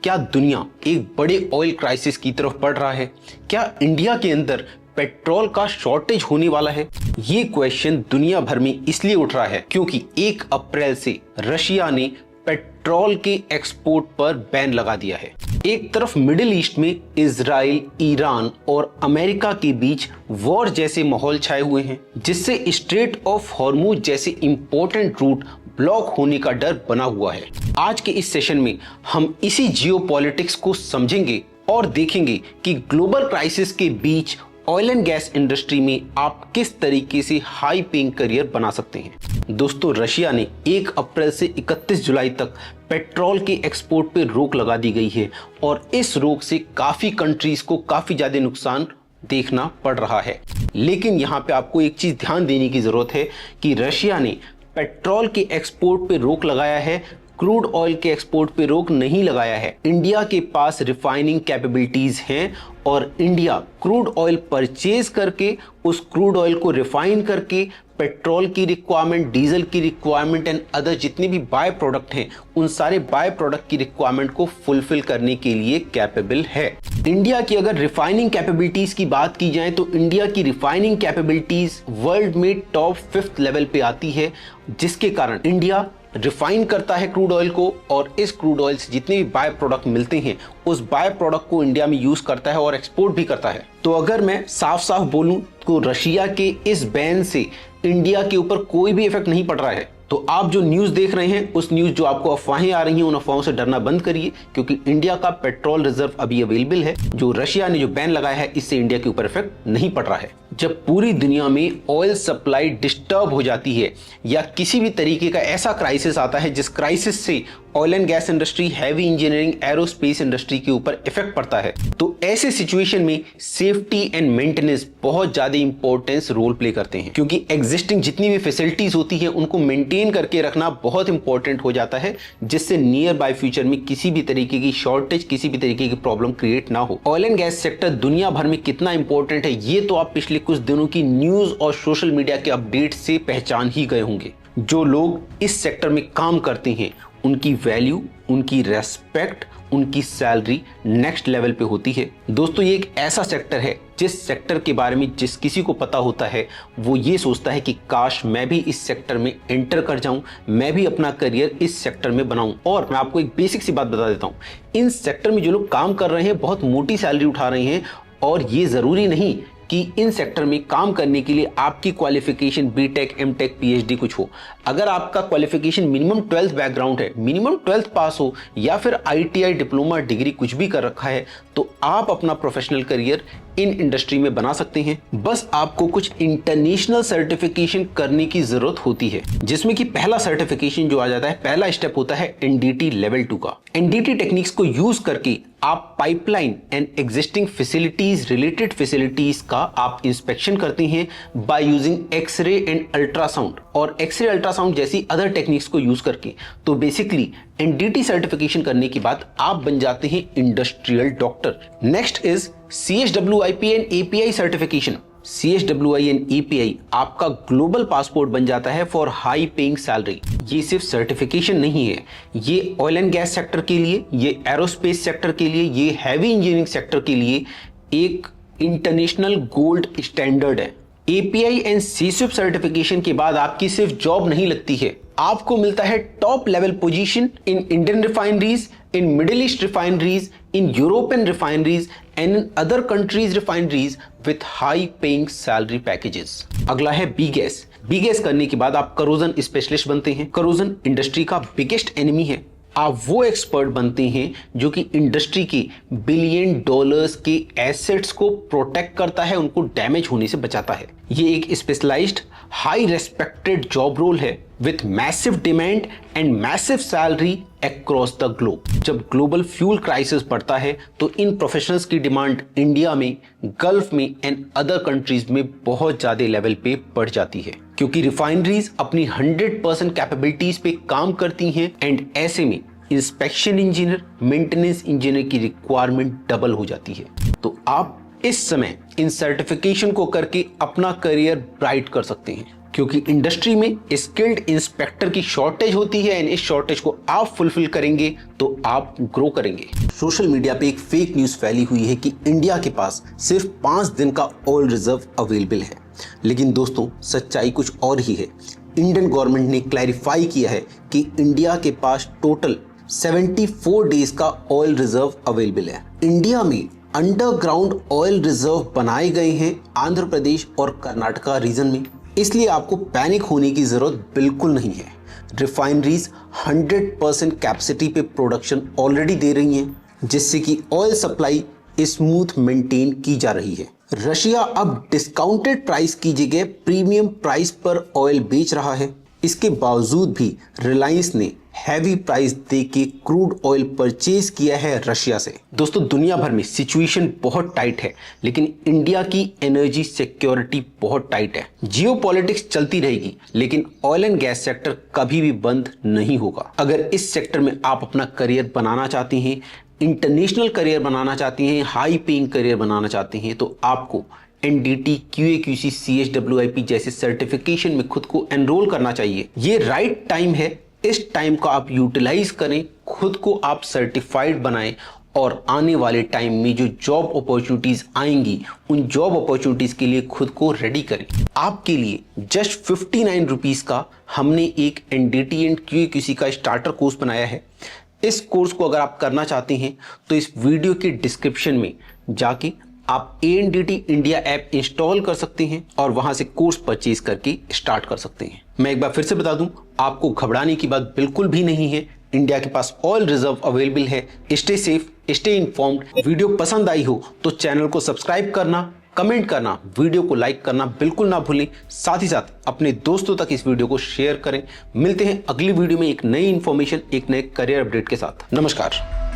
क्या दुनिया एक बड़े ऑयल क्राइसिस की तरफ बढ़ रहा है? क्या इंडिया के अंदर पेट्रोल का शॉर्टेज होने वाला है? ये क्वेश्चन दुनिया भर में इसलिए उठ रहा है क्योंकि 1 अप्रैल से रशिया ने पेट्रोल के एक्सपोर्ट पर बैन लगा दिया है। एक तरफ मिडिल ईस्ट में इजराइल, ईरान और अमेरिका के बीच वॉर जैसे माहौल छाए हुए हैं, जिससे स्ट्रेट ऑफ हॉर्मुज जैसे इंपॉर्टेंट रूट ब्लॉक होने का डर बना हुआ है। आज के इस सेशन में हम इसी जियोपॉलिटिक्स को समझेंगे और देखेंगे कि ग्लोबल क्राइसिस के बीच ऑयल एंड गैस इंडस्ट्री में आप किस तरीके से हाई पेइंग करियर बना सकते हैं। दोस्तों, रशिया ने 1 अप्रैल से 31 जुलाई तक पेट्रोल के एक्सपोर्ट पर रोक लगा दी गई है और इस रोक से काफी कंट्रीज को काफी ज्यादा नुकसान देखना पड़ रहा है। लेकिन यहाँ पे आपको एक चीज ध्यान देने की जरूरत है कि रशिया ने पेट्रोल के एक्सपोर्ट पे रोक लगाया है, क्रूड ऑयल के एक्सपोर्ट पे रोक नहीं लगाया है। इंडिया के पास रिफाइनिंग कैपेबिलिटीज हैं और इंडिया क्रूड ऑयल परचेज करके उस क्रूड ऑयल को रिफाइन करके पेट्रोल की रिक्वायरमेंट, डीजल की रिक्वायरमेंट एंड अदर जितने भी बाय प्रोडक्ट हैं, उन सारे बाय प्रोडक्ट की रिक्वायरमेंट को फुलफिल करने के लिए कैपेबल है। इंडिया की अगर रिफाइनिंग कैपेबिलिटीज की बात की जाए तो इंडिया की रिफाइनिंग कैपेबिलिटीज वर्ल्ड में टॉप 5th लेवल पे आती है, जिसके कारण इंडिया रिफाइन करता है क्रूड ऑयल को और इस क्रूड ऑयल से जितने भी बाय प्रोडक्ट मिलते हैं उस बाय प्रोडक्ट को इंडिया में यूज करता है और एक्सपोर्ट भी करता है। तो अगर मैं साफ साफ बोलूं तो रशिया के इस बैन से इंडिया के ऊपर कोई भी इफेक्ट नहीं पड़ रहा है। तो आप जो न्यूज देख रहे हैं, उस न्यूज जो आपको अफवाहें आ रही हैं, उन अफवाहों से डरना बंद करिए, क्योंकि इंडिया का पेट्रोल रिजर्व अभी अवेलेबल है। जो रशिया ने जो बैन लगाया है, इससे इंडिया के ऊपर इफेक्ट नहीं पड़ रहा है। जब पूरी दुनिया में ऑयल सप्लाई डिस्टर्ब हो जाती है या किसी भी तरीके का ऐसा क्राइसिस आता है जिस क्राइसिस से oil and gas industry, heavy engineering, aerospace industry के ऊपर इफेक्ट पड़ता है, तो ऐसे सिचुएशन में सेफ्टी एंड मेंटेनेंस बहुत ज्यादा इंपॉर्टेंस रोल प्ले करते हैं, क्योंकि एग्जिस्टिंग जितनी भी फैसिलिटीज होती है उनको मेंटेन करके रखना बहुत इंपॉर्टेंट हो जाता है, जिससे नियर बाय फ्यूचर में किसी भी तरीके की शॉर्टेज, किसी भी तरीके की प्रॉब्लम क्रिएट ना हो। ऑयल एंड गैस सेक्टर दुनिया भर में कितना इंपॉर्टेंट है, ये तो आप पिछले कुछ दिनों की न्यूज और सोशल मीडिया के अपडेट से पहचान ही गए होंगे। जो लोग इस सेक्टर में काम करते हैं उनकी वैल्यू, उनकी रेस्पेक्ट, उनकी सैलरी नेक्स्ट लेवल पे होती है। दोस्तों, ये एक ऐसा सेक्टर है जिस सेक्टर के बारे में जिस किसी को पता होता है वो ये सोचता है कि काश मैं भी इस सेक्टर में एंटर कर जाऊं, मैं भी अपना करियर इस सेक्टर में बनाऊं। और मैं आपको एक बेसिक सी बात बता देता हूं, इन सेक्टर में जो लोग काम कर रहे हैं बहुत मोटी सैलरी उठा रहे हैं, और ये जरूरी नहीं कि इन सेक्टर में काम करने के लिए आपकी क्वालिफिकेशन बीटेक, एमटेक, पीएचडी कुछ हो। अगर आपका क्वालिफिकेशन मिनिमम 12th बैकग्राउंड है, मिनिमम 12th पास हो, या फिर आईटीआई, डिप्लोमा, डिग्री कुछ भी कर रखा है, तो आप अपना प्रोफेशनल करियर इन इंडस्ट्री में बना सकते हैं। बस आपको कुछ इंटरनेशनल सर्टिफिकेशन करने की जरूरत होती है, जिसमें कि पहला सर्टिफिकेशन जो आ जाता है, पहला स्टेप होता है एनडीटी लेवल 2 का। एनडीटी टेक्निक्स को यूज करके आप pipeline and existing facilities, related facilities का आप इंस्पेक्शन करते हैं by using x ray and ultrasound और एक्सरे, अल्ट्रासाउंड जैसी अदर टेक्निक्स को यूज करके। तो बेसिकली एनडीटी सर्टिफिकेशन करने के बाद आप बन जाते हैं industrial doctor. Next is CHWIP and API certification. CHWI and API आपका ग्लोबल पासपोर्ट बन जाता है फॉर हाई पेइंग सैलरी। ये सिर्फ सर्टिफिकेशन नहीं है, ये ऑयल एंड गैस सेक्टर के लिए, ये एरोस्पेस सेक्टर के लिए, ये हैवी इंजीनियरिंग सेक्टर के लिए एक इंटरनेशनल गोल्ड स्टैंडर्ड है। API एंड CSWIP सर्टिफिकेशन के बाद आपकी सिर्फ जॉब नहीं लगती है, आपको मिलता है top level position in Indian refineries, in middle east refineries, in European refineries and in other countries refineries with high paying salary packages. अगला है बी गैस। बी गैस करने के बाद आप करोजन स्पेशलिस्ट बनते हैं। करोजन इंडस्ट्री का biggest enemy है। आप वो एक्सपर्ट बनते हैं जो कि इंडस्ट्री के बिलियन डॉलर्स के एसेट्स को प्रोटेक्ट करता है, उनको डैमेज होने से बचाता है। ये एक specialised, high respected job role है with massive demand and massive salary across the globe. जब ग्लोबल फ्यूल क्राइसिस बढ़ता है तो इन प्रोफेशनल्स की डिमांड इंडिया में, गल्फ में एंड अदर कंट्रीज में बहुत ज्यादा लेवल पे बढ़ जाती है, क्योंकि रिफाइनरीज अपनी 100% कैपेबिलिटीज पे काम करती हैं एंड ऐसे में इंस्पेक्शन इंजीनियर, मेंटेनेंस इंजीनियर की रिक्वायरमेंट डबल हो जाती है। तो आप इस समय इन सर्टिफिकेशन को करके अपना करियर ब्राइट कर सकते हैं। क्योंकि इंडस्ट्री में स्किल्ड इंस्पेक्टर की शॉर्टेज होती है एंड इस शॉर्टेज को आप फुलफिल करेंगे तो आप ग्रो करेंगे। सोशल मीडिया पे एक फेक न्यूज फैली हुई है कि इंडिया के पास सिर्फ 5 दिन का ऑयल रिजर्व अवेलेबल है, लेकिन दोस्तों सच्चाई कुछ और ही है। इंडियन गवर्नमेंट ने क्लैरिफाई किया है कि इंडिया के पास टोटल 74 डेज का ऑयल रिजर्व अवेलेबल है। इंडिया में अंडरग्राउंड ऑयल रिजर्व बनाए गए हैं आंध्र प्रदेश और कर्नाटका रीजन में, इसलिए आपको पैनिक होने की जरूरत बिल्कुल नहीं है। रिफाइनरीज 100% कैपेसिटी पे प्रोडक्शन ऑलरेडी दे रही हैं, जिससे कि ऑयल सप्लाई स्मूथ मेंटेन की जा रही है। रशिया अब डिस्काउंटेड प्राइस की जगह प्रीमियम प्राइस पर ऑयल बेच रहा है। इसके बावजूद भी रिलायंस ने हैवी प्राइस दे के क्रूड ऑयल परचेज किया है रशिया से। दोस्तों दुनिया भर में सिचुएशन बहुत टाइट है, लेकिन इंडिया की एनर्जी सिक्योरिटी बहुत टाइट है। जियोपॉलिटिक्स चलती रहेगी, लेकिन ऑयल एंड गैस सेक्टर कभी भी बंद नहीं होगा। अगर इस सेक्टर में आप अपना करियर बनाना चाहते हैं, इंटरनेशनल करियर बनाना चाहते हैं, हाई पेइंग करियर बनाना चाहते हैं, तो आपको NDT, QAQC, CHWIP जैसे सर्टिफिकेशन में खुद को एनरोल करना चाहिए। ये राइट टाइम है, इस टाइम को आप यूटिलाइज करें, खुद को आप सर्टिफाइड बनाएं और आने वाले टाइम में जो जॉब अपॉर्चुनिटीज आएंगी उन जॉब अपॉर्चुनिटीज के लिए खुद को रेडी करें। आपके लिए जस्ट 59 रुपीज का हमने एक NDT एंड QAQC का स्टार्टर कोर्स बनाया है। इस कोर्स को अगर आप करना चाहते हैं तो इस वीडियो के डिस्क्रिप्शन में जाके आप ANDT इंडिया ऐप इंस्टॉल कर सकते हैं और वहां से कोर्स परचेज करके स्टार्ट कर सकते हैं। मैं एक बार फिर से बता दूं, आपको घबराने की बात बिल्कुल भी नहीं है। इंडिया के पास ऑयल रिजर्व अवेलेबल है। Stay safe, stay informed. Video पसंद आई हो तो चैनल को सब्सक्राइब करना, कमेंट करना, वीडियो को लाइक करना बिल्कुल ना भूलें। साथ ही साथ अपने दोस्तों तक इस वीडियो को शेयर करें। मिलते हैं अगली वीडियो में एक नई इंफॉर्मेशन, एक नए करियर अपडेट के साथ। नमस्कार।